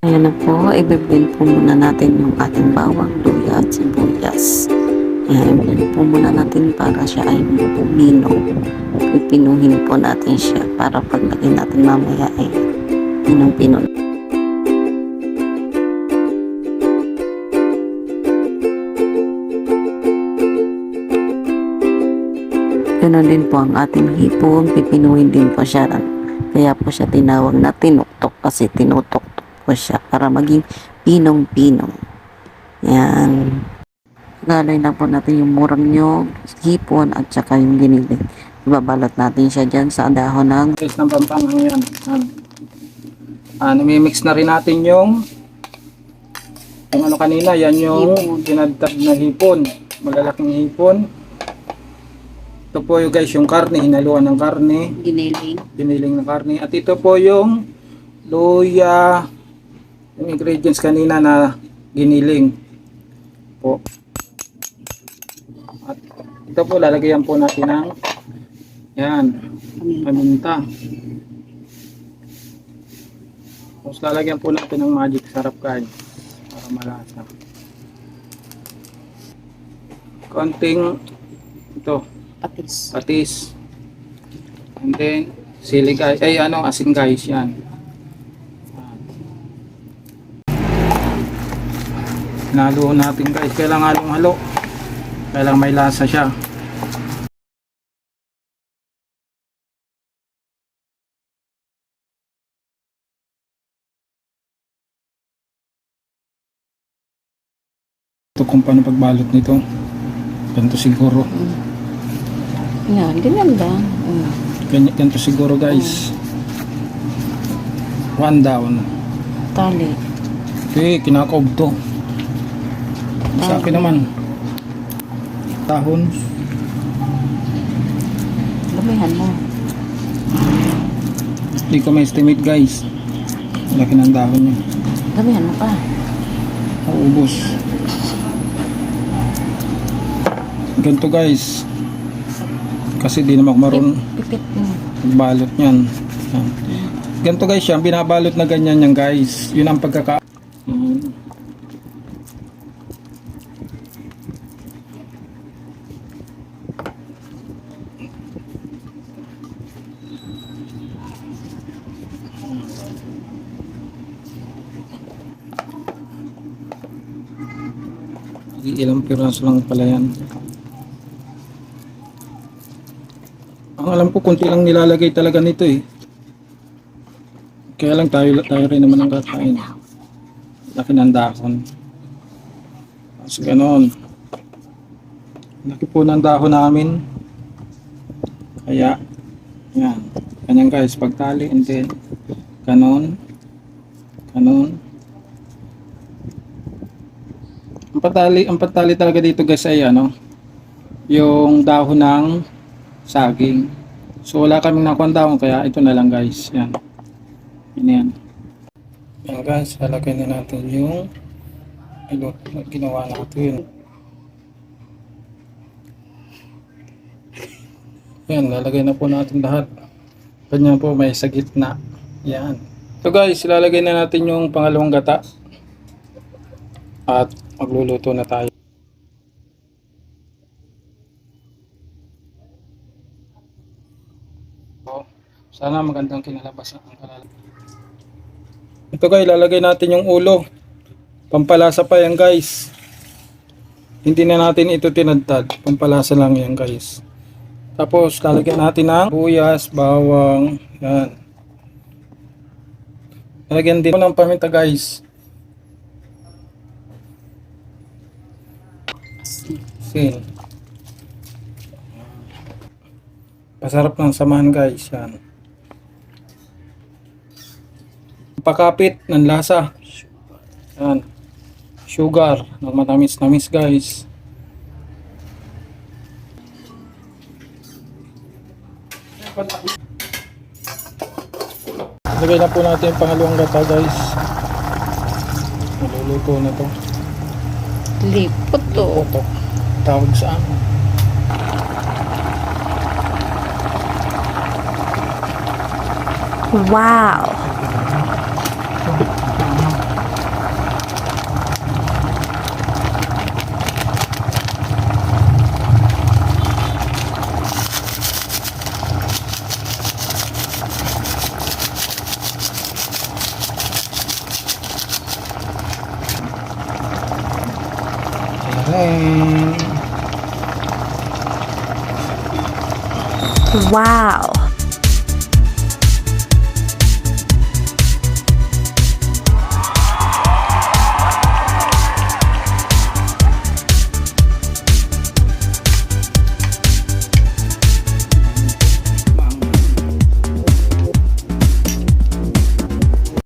Ayan na po, i-blend po muna natin yung ating bawang, luya at sibuyas. Ayan, i-blend po muna natin para siya ay minong. Pipinuhin po natin siya para paglagay natin mamaya ay pinong-pinon. Ganon din po ang ating hipon, pipinuhin din po siya. Kaya po siya tinawag na tinuktok kasi tinutok po siya para maging pinong-pinong. Yan. Galay na po natin yung murang nyog, hipon at saka yung giniling. Ibabalot natin siya dyan sa dahon ng Guys, ng pampangang yan. Namimix na rin natin yung ano kanina, yan yung dinadtad na hipon. Malalaking hipon. Ito po yung guys, yung karne, hinaluan ng karne. Giniling na karne. At ito po yung luya, yung ingredients kanina na giniling po. At ito po, lalagyan po natin ng yan, paminta. Tapos lalagyan po natin ng magic sarap guys, para malasa. Konting ito, patis. And then sili guys, asin guys, yan. Halo natin guys, kailangan halong-halo. Kailangan may lasa siya. Ito kung paano pagbalot nito. Ganito siguro. yan, ginanda. Ganito siguro guys. One down. Tali. Okay, kinakaob to. Sa akin naman. Dahon. Lumihan mo. Hindi ko ma-estimate guys. Laki ng dahon niya. Lumihan mo pa. Maubos. Ganito guys. Kasi di naman ako maroon Pipit mo. balot niyan. Yan. Ganito guys yan. Binabalot na ganyan yan guys. Yun ang pagkaka... Ilang piraso lang pala yan. Ang alam ko kunti lang nilalagay talaga nito eh. Kaya lang tayo rin naman ang kakain. Laki ng dahon. So ganon. Laki po ng dahon namin. Kaya yan. Ganyan guys, pagtali and then ganon. Ganon. Ang patali talaga dito guys ay yung dahon ng saging. So wala kaming nakuha dahon kaya ito na lang guys. Yan. Yan. Yan guys, lalagay na natin yung ginawa natin. Yan, lalagay na po natin lahat. Kanya po may sa gitna. Yan. So guys, lalagay na natin yung pangalawang gata. At magluluto na tayo. Sana magandang kinalabasan ang kalalagay. Ito guys, lalagay natin yung ulo. Pampalasa pa yan guys. Hindi na natin ito tinadtad. Pampalasa lang yan guys. Tapos lalagyan natin ng buyas, bawang. Yan. Lalagyan din ng paminta guys. Sin. Pasarap ng samahan guys. Yan. Pakapit ng lasa. Yan. Sugar. Ng matamis-namis guys. Lagay na po natin yung pangalawang gata guys. Maluluto na to. Lipot to. Ito. Tawag sa ano. Wow! Wow!